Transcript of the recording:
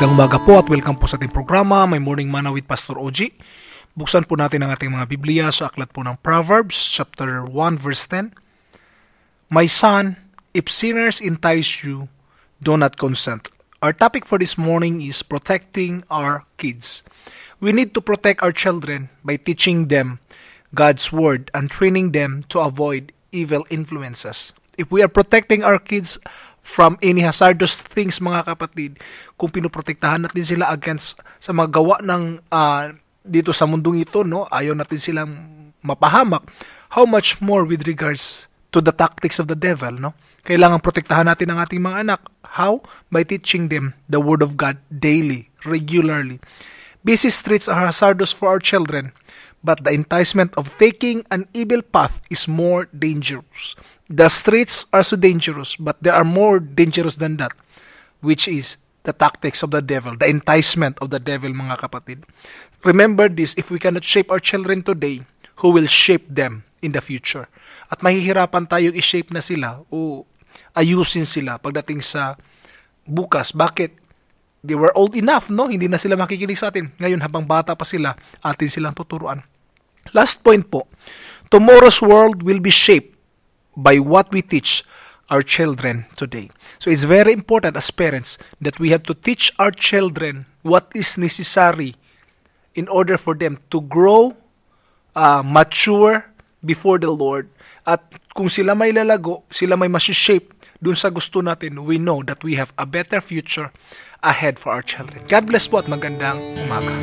Magandang umaga po at welcome po sa ating programa, My Morning Manna with Pastor OG. Buksan po natin ang ating mga Biblia sa aklat po ng Proverbs, chapter 1, verse 10. My son, if sinners entice you, do not consent. Our topic for this morning is protecting our kids. We need to protect our children by teaching them God's Word and training them to avoid evil influences. If we are protecting our kids from any hazardous things, mga kapatid, kung pinoprotektahan natin sila against sa mga gawa ng dito sa mundong ito, no, ayaw natin silang mapahamak, how much more with regards to the tactics of the devil, no? Kailangan protektahan natin ang ating mga anak. How? By teaching them the Word of God daily, regularly. Busy streets are hazardous for our children, but the enticement of taking an evil path is more dangerous. The streets are so dangerous, but there are more dangerous than that, which is the tactics of the devil, the enticement of the devil, mga kapatid. Remember this, if we cannot shape our children today, who will shape them in the future? At mahihirapan tayong i-shape na sila o ayusin sila pagdating sa bukas. Bakit? They were old enough, no? Hindi na sila makikinig sa atin. Ngayon, habang bata pa sila, atin silang tuturuan. Last point po, tomorrow's world will be shaped by what we teach our children today. So it's very important as parents that we have to teach our children what is necessary in order for them to grow, mature before the Lord. At kung sila may lalago, sila may masishape dun sa gusto natin, we know that we have a better future ahead for our children. God bless po at magandang umaga.